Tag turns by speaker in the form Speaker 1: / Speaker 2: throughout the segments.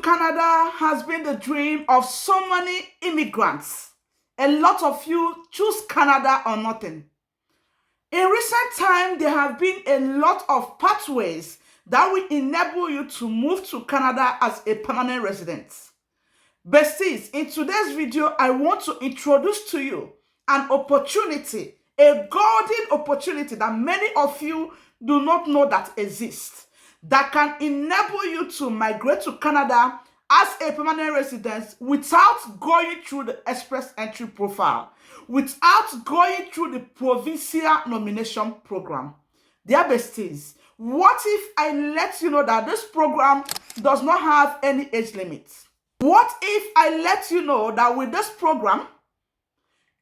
Speaker 1: Canada has been the dream of so many immigrants. A lot of you choose Canada or nothing. In recent time, there have been a lot of pathways that will enable you to move to Canada as a permanent resident. Besties, in today's video, I want to introduce to you an opportunity, a golden opportunity that many of you do not know that exists, that can enable you to migrate to Canada as a permanent resident without going through the express entry profile, without going through the provincial nomination program. Dear besties, what if I let you know that this program does not have any age limit? What if I let you know that with this program,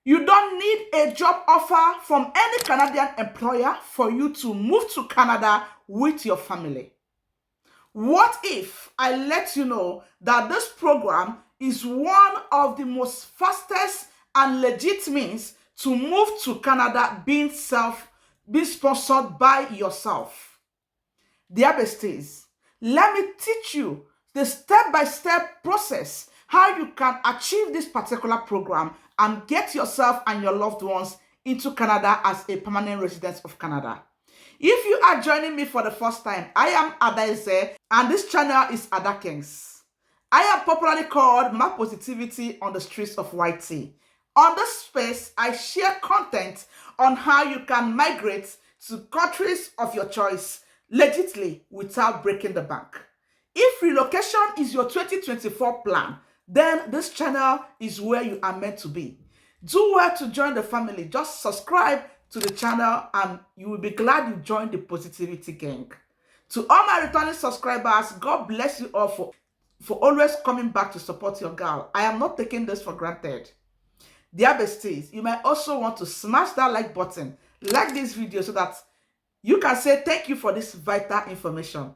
Speaker 1: you don't need a job offer from any Canadian employer for you to move to Canada with your family? What if I let you know that this program is one of the most fastest and legit means to move to Canada being sponsored by yourself? Dear besties, let me teach you the step-by-step process how you can achieve this particular program and get yourself and your loved ones into Canada as a permanent resident of Canada. If you are joining me for the first time, I am Adaeze and this channel is Ada Kings. I am popularly called Map Positivity on the streets of YT. On this space, I share content on how you can migrate to countries of your choice legitimately without breaking the bank. If relocation is your 2024 plan, then this channel is where you are meant to be. Do well to join the family. Just subscribe to the channel and you will be glad you joined the Positivity gang. To all my returning subscribers, God bless you all for always coming back to support your girl. I am not taking this for granted. Dear besties, you might also want to smash that like button, like this video so that you can say thank you for this vital information.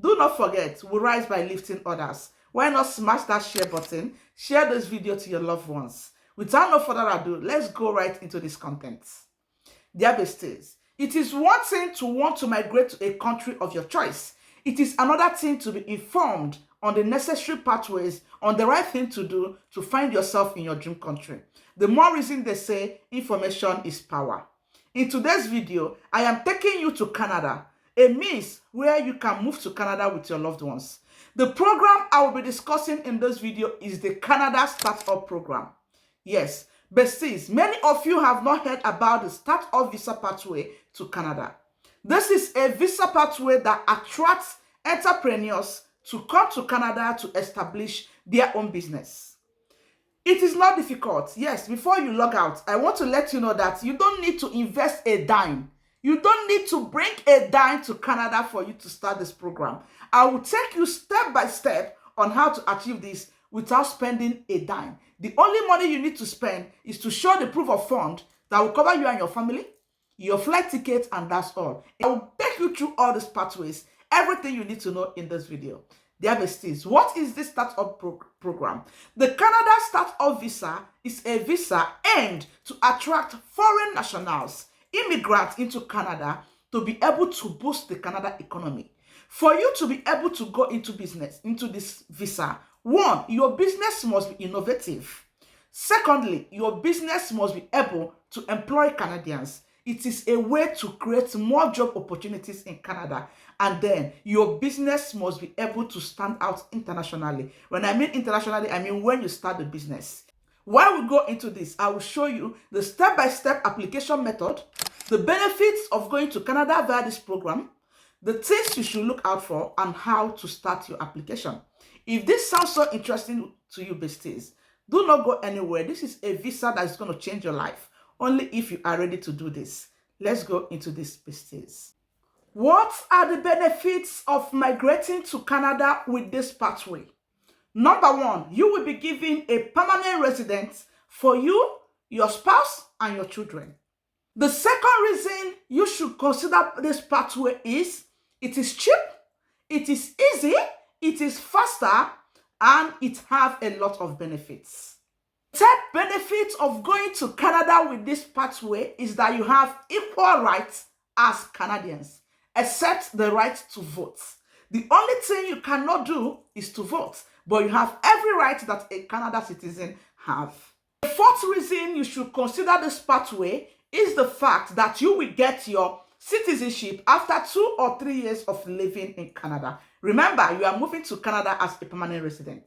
Speaker 1: Do not forget, we rise by lifting others. Why not smash that share button? Share this video to your loved ones. Without no further ado, let's go right into this content. Dear besties, it is one thing to want to migrate to a country of your choice. It is another thing to be informed on the necessary pathways, on the right thing to do to find yourself in your dream country. The more reason they say information is power. In today's video, I am taking you to Canada, a means where you can move to Canada with your loved ones. The program I will be discussing in this video is the Canada Startup Program. Yes, besties, many of you have not heard about the Startup Visa Pathway to Canada. This is a visa pathway that attracts entrepreneurs to come to Canada to establish their own business. It is not difficult. Yes, before you log out, I want to let you know that you don't need to invest a dime. You don't need to bring a dime to Canada for you to start this program. I will take you step by step on how to achieve this without spending a dime. The only money you need to spend is to show the proof of fund that will cover you and your family, your flight ticket, and that's all. I will take you through all these pathways, everything you need to know in this video. Dear besties, what is this startup program? The Canada Startup Visa is a visa aimed to attract foreign nationals, immigrants into Canada to be able to boost the Canada economy. For you to be able to go into business, into this visa, one, your business must be innovative. Secondly, your business must be able to employ Canadians. It is a way to create more job opportunities in Canada. And then your business must be able to stand out internationally. When I mean internationally, I mean when you start the business. While we go into this, I will show you the step-by-step application method, the benefits of going to Canada via this program, the things you should look out for, and how to start your application. If this sounds so interesting to you, besties, do not go anywhere. This is a visa that is going to change your life, only if you are ready to do this. Let's go into this, besties. What are the benefits of migrating to Canada with this pathway? Number one, you will be given a permanent residence for you, your spouse, and your children. The second reason you should consider this pathway is it is cheap, it is easy, it is faster, and it has a lot of benefits. Third benefit of going to Canada with this pathway is that you have equal rights as Canadians, except the right to vote. The only thing you cannot do is to vote. but you have every right that a Canada citizen have. The fourth reason you should consider this pathway is the fact that you will get your citizenship after 2 or 3 years of living in Canada. Remember, you are moving to Canada as a permanent resident.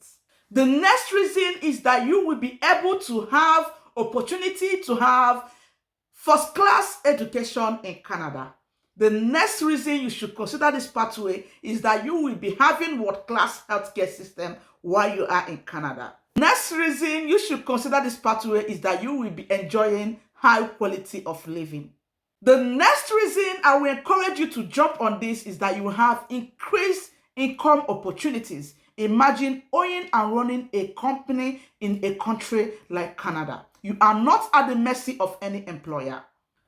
Speaker 1: The next reason is that you will be able to have opportunity to have first-class education in Canada. The next reason you should consider this pathway is that you will be having world-class healthcare system while you are in Canada. Next reason you should consider this pathway is that you will be enjoying high quality of living. The next reason I will encourage you to jump on this is that you will have increased income opportunities. Imagine owning and running a company in a country like Canada. You are not at the mercy of any employer.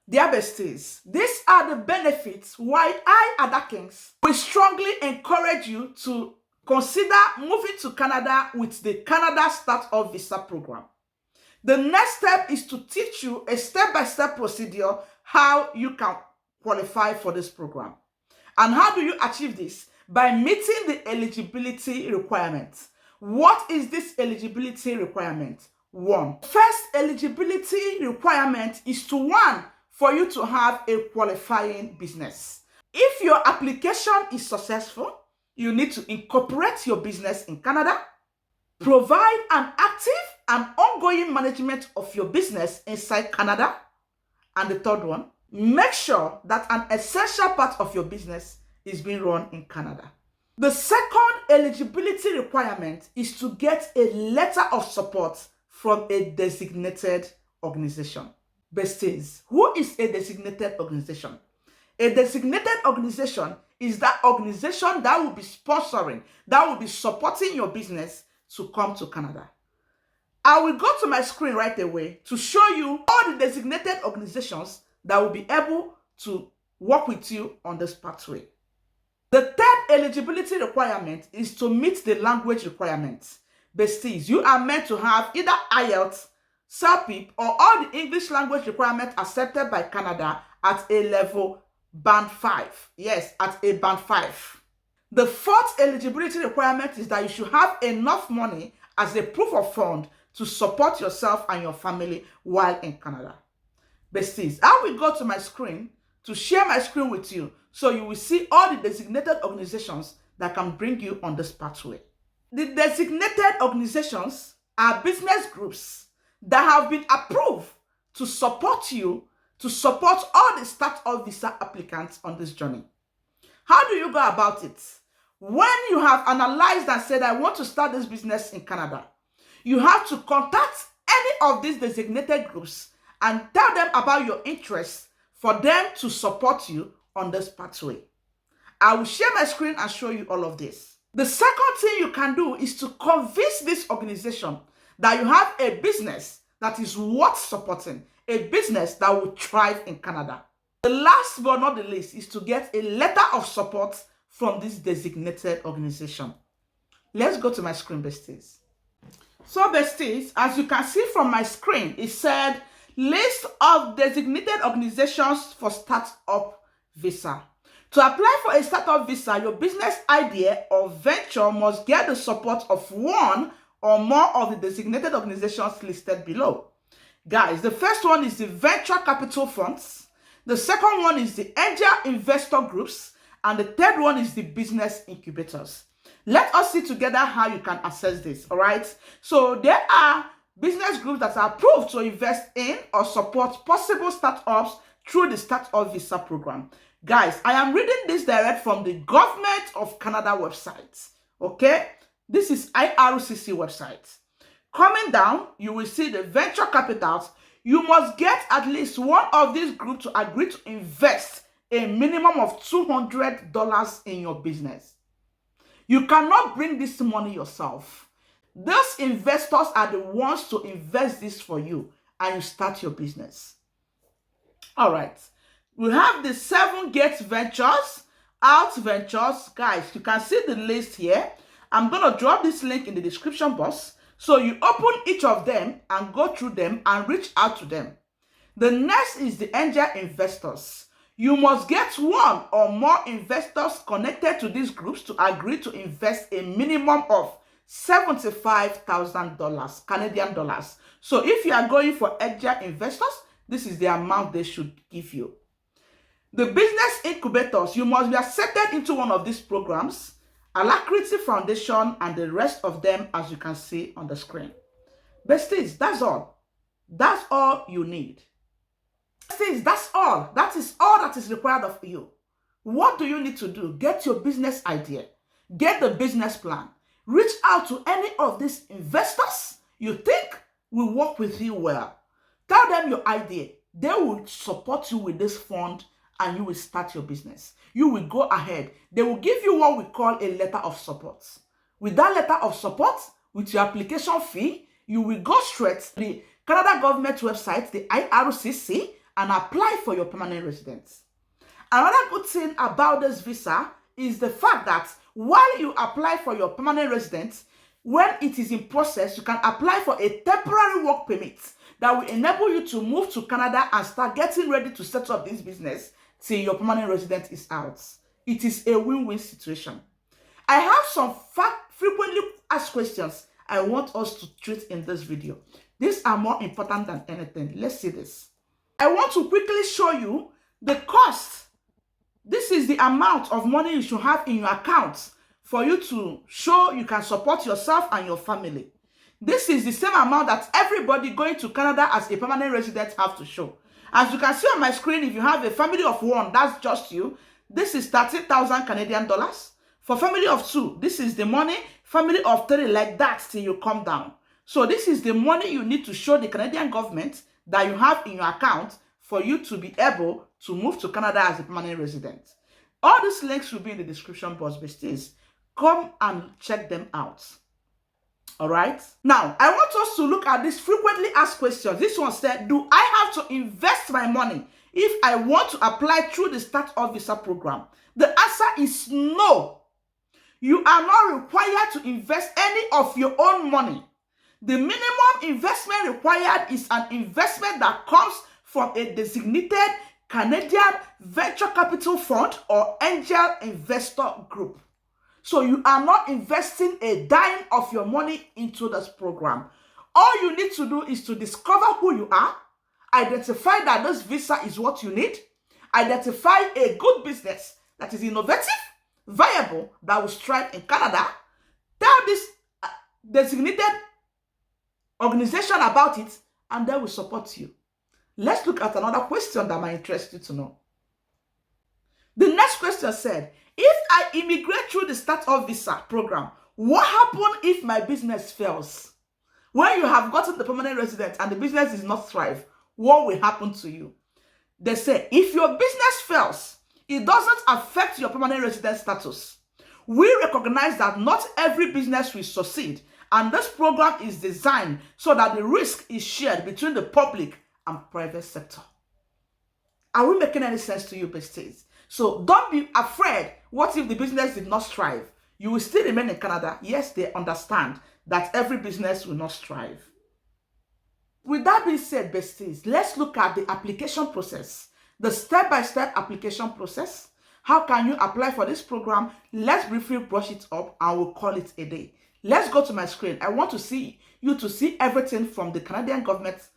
Speaker 1: Dear besties, these are the benefits why I, Ada Kings, will strongly encourage you to consider moving to Canada with the Canada Start-Up Visa program. The next step is to teach you a step-by-step procedure how you can qualify for this program. And how do you achieve this? By meeting the eligibility requirements. What is this eligibility requirement? 1. First eligibility requirement is to 1, for you to have a qualifying business. If your application is successful, you need to incorporate your business in Canada, provide an active and ongoing management of your business inside Canada, and the third one, make sure that an essential part of your business is being run in Canada. The second eligibility requirement is to get a letter of support from a designated organization. Besties, who is a designated organization? A designated organization is that organization that will be sponsoring, that will be supporting your business to come to Canada. I will go to my screen right away to show you all the designated organizations that will be able to work with you on this pathway. The third eligibility requirement is to meet the language requirements. Besties, you are meant to have either IELTS, CELPIP, or all the English language requirements accepted by Canada at a level band 5. Yes, at a band 5. The fourth eligibility requirement is that you should have enough money as a proof of fund to support yourself and your family while in Canada. Besties, I will go to my screen to share my screen with you so you will see all the designated organizations that can bring you on this pathway. The designated organizations are business groups that have been approved to support you, to support all the start-up visa applicants on this journey. How do you go about it? When you have analyzed and said, I want to start this business in Canada, you have to contact any of these designated groups and tell them about your interests for them to support you on this pathway. I will share my screen and show you all of this. The second thing you can do is to convince this organization that you have a business that is worth supporting, a business that will thrive in Canada. The last but not the least is to get a letter of support from this designated organization. Let's go to my screen, besties. So, besties, as you can see from my screen, it said list of designated organizations for startup visa. To apply for a startup visa, your business idea or venture must get the support of one or more of the designated organizations listed below. Guys, the first one is the venture capital funds. The second one is the angel investor groups. And the third one is the business incubators. Let us see together how you can access this, all right? So there are business groups that are approved to invest in or support possible startups through the Startup Visa program. Guys, I am reading this direct from the Government of Canada website, okay? This is IRCC website. Coming down, you will see the venture capitals. You must get at least one of these groups to agree to invest a minimum of $200 in your business. You cannot bring this money yourself. Those investors are the ones to invest this for you and you start your business. All right. We have the 7 Gates Ventures, Out Ventures. Guys, you can see the list here. I'm going to drop this link in the description box. So you open each of them and go through them and reach out to them. The next is the angel investors. You must get one or more investors connected to these groups to agree to invest a minimum of $75,000 Canadian dollars. So if you are going for angel investors, this is the amount they should give you. The business incubators, you must be accepted into one of these programs, Eligibility Foundation, and the rest of them, as you can see on the screen. Besties, that's all. That's all you need. Besties, that's all. That is all that is required of you. What do you need to do? Get your business idea. Get the business plan. Reach out to any of these investors you think will work with you well. Tell them your idea. They will support you with this fund and you will start your business. You will go ahead. They will give you what we call a letter of support. With that letter of support, with your application fee, you will go straight to the Canada government website, the IRCC, and apply for your permanent residence. Another good thing about this visa is the fact that while you apply for your permanent residence, when it is in process, you can apply for a temporary work permit that will enable you to move to Canada and start getting ready to set up this business till your permanent residence is out. It is a win-win situation. I have some frequently asked questions I want us to treat in this video. These are more important than anything. Let's see this. I want to quickly show you the cost. This is the amount of money you should have in your account for you to show you can support yourself and your family. This is the same amount that everybody going to Canada as a permanent resident have to show. As you can see on my screen, if you have a family of one, that's just you. This is 30,000 Canadian dollars. For family of two, this is the money. Family of three, like that till you come down. So this is the money you need to show the Canadian government that you have in your account for you to be able to move to Canada as a permanent resident. All these links will be in the description box, besties. Come and check them out. All right. Now, I want us to look at these frequently asked questions. This one said, do I have to invest my money if I want to apply through the Start-up Visa program? The answer is no. You are not required to invest any of your own money. The minimum investment required is an investment that comes from a designated Canadian venture capital fund or angel investor group. So you are not investing a dime of your money into this program. All you need to do is to discover who you are, identify that this visa is what you need, identify a good business that is innovative, viable, that will strive in Canada, tell this designated organization about it, and they will support you. Let's look at another question that might interest you to know. The next question said, if I immigrate through the Start-up Visa program, what happens if my business fails? When you have gotten the permanent resident and the business is not thrive, what will happen to you? They say, if your business fails, it doesn't affect your permanent resident status. We recognize that not every business will succeed, and this program is designed so that the risk is shared between the public and private sector. Are we making any sense to you, besties? So don't be afraid. What if the business did not strive? You will still remain in Canada. Yes, they understand that every business will not strive. With that being said, besties, let's look at the application process, the step-by-step application process. How can you apply for this program? Let's briefly brush it up and we'll call it a day. Let's go to my screen. I want to see you to see everything from the Canadian government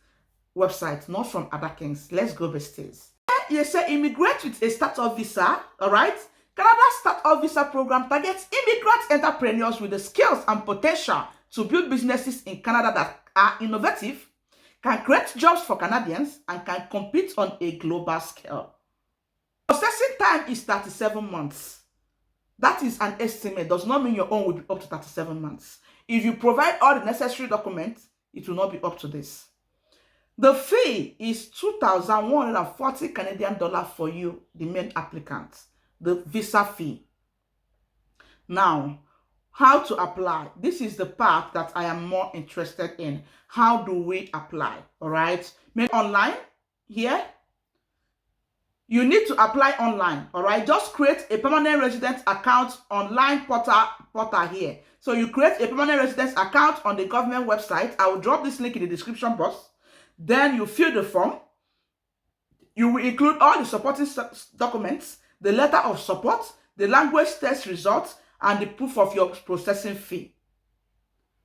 Speaker 1: website, not from other things. Let's go, besties. You say immigrate with a Start-up Visa, all right? Canada's Start-up Visa program targets immigrant entrepreneurs with the skills and potential to build businesses in Canada that are innovative, can create jobs for Canadians, and can compete on a global scale. Processing time is 37 months. That is an estimate. Does not mean your own will be up to 37 months. If you provide all the necessary documents, it will not be up to this. The fee is 2,140 Canadian dollars for you, the main applicant, the visa fee. Now, how to apply? This is the part that I am more interested in. How do we apply? All right. Maybe online here. You need to apply online. All right. Just create a permanent resident account online portal here. So you create a permanent residence account on the government website. I will drop this link in the description box. Then you fill the form. You will include all the supporting documents, the letter of support, the language test results, and the proof of your processing fee.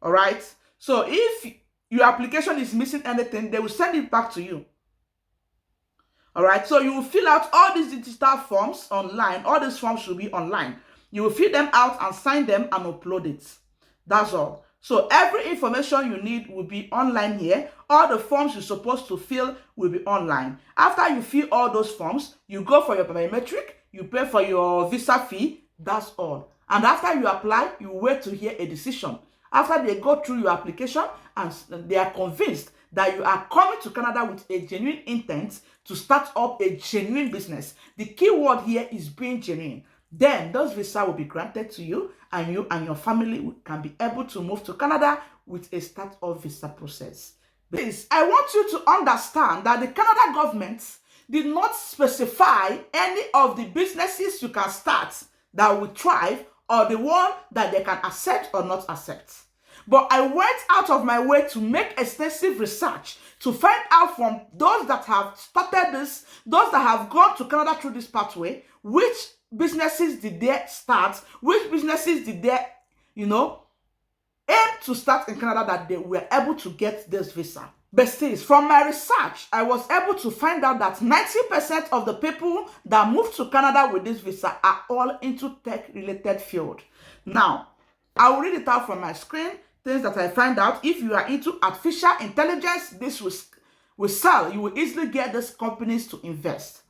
Speaker 1: All right. So if your application is missing anything, they will send it back to you. All right. So you will fill out all these digital forms online. All these forms should be online. You will fill them out and sign them and upload it. That's all. So every information you need will be online here. All the forms you're supposed to fill will be online. After you fill all those forms, you go for your biometric, you pay for your visa fee. That's all. And after you apply, you wait to hear a decision. After they go through your application and they are convinced that you are coming to Canada with a genuine intent to start up a genuine business. The key word here is being genuine. Then those visa will be granted to you and your family can be able to move to Canada with a start-up visa process. Please, I want you to understand that the Canada government did not specify any of the businesses you can start that will thrive or the one that they can accept or not accept. But I went out of my way to make extensive research to find out from those that have started this, those that have gone to Canada through this pathway, which businesses did they start, which businesses did they, aim to start in Canada that they were able to get this visa. Besties, from my research, I was able to find out that 90% of the people that move to Canada with this visa are all into tech-related field. Now, I will read it out from my screen, things that I find out. If you are into artificial intelligence, this will sell. You will easily get these companies to invest.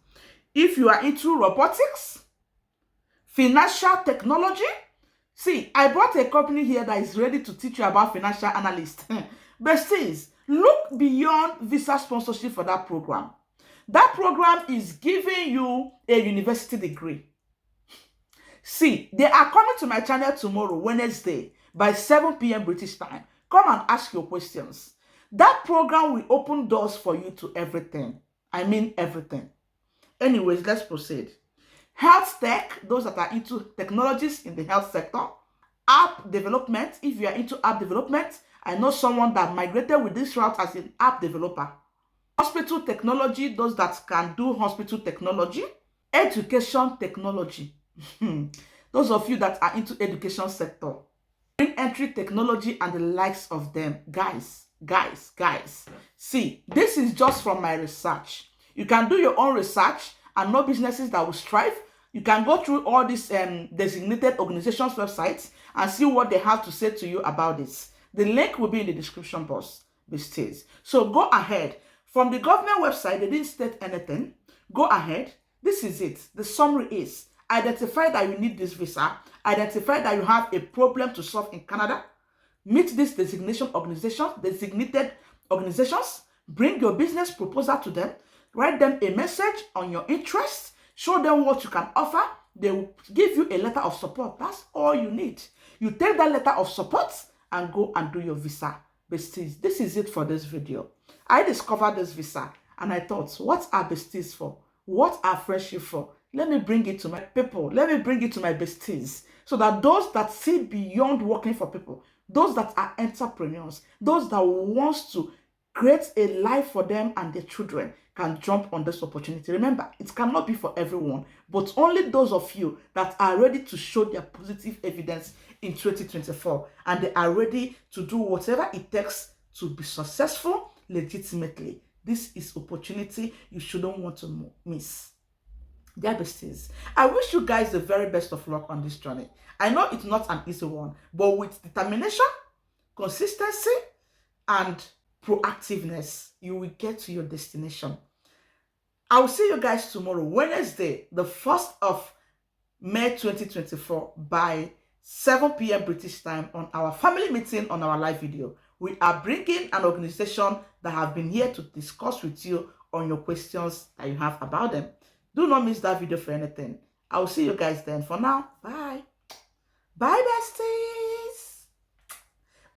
Speaker 1: If you are into robotics, financial technology, see, I brought a company here that is ready to teach you about financial analyst. Besties, look beyond visa sponsorship for that program. That program is giving you a university degree. See, they are coming to my channel tomorrow, Wednesday, by 7 p.m. British time. Come and ask your questions. That program will open doors for you to everything. I mean everything. Anyways, let's proceed. Health tech, those that are into technologies in the health sector. App development, if you are into app development. I know someone that migrated with this route as an app developer. Hospital technology, those that can do hospital technology. Education technology. Those of you that are into education sector. Green entry technology and the likes of them. Guys. See, this is just from my research. You can do your own research and know businesses that will strive. You can go through all these designated organizations' websites and see what they have to say to you about this. The link will be in the description box, besties. So go ahead. From the government website, they didn't state anything. Go ahead. This is it. The summary is, identify that you need this visa. Identify that you have a problem to solve in Canada. Meet these designated organizations. Bring your business proposal to them. Write them a message on your interests. Show them what you can offer. They will give you a letter of support. That's all you need. You take that letter of support and go and do your visa. Besties, this is it for this video. I discovered this visa and I thought, what are besties for? What are friendship for? Let me bring it to my people. Let me bring it to my besties. So that those that see beyond working for people, those that are entrepreneurs, those that wants to create a life for them and their children can jump on this opportunity. Remember, it cannot be for everyone, but only those of you that are ready to show their positive evidence in 2024 and they are ready to do whatever it takes to be successful legitimately. This is opportunity you shouldn't want to miss. Dear besties, I wish you guys the very best of luck on this journey. I know it's not an easy one, but with determination, consistency, and proactiveness, you will get to your destination. I will see you guys tomorrow, Wednesday, the 1st of May 2024 by 7 p.m. British time on our family meeting on our live video. We are bringing an organization that have been here to discuss with you on your questions that you have about them. Do not miss that video for anything. I will see you guys then. For now, bye. Bye, bestie.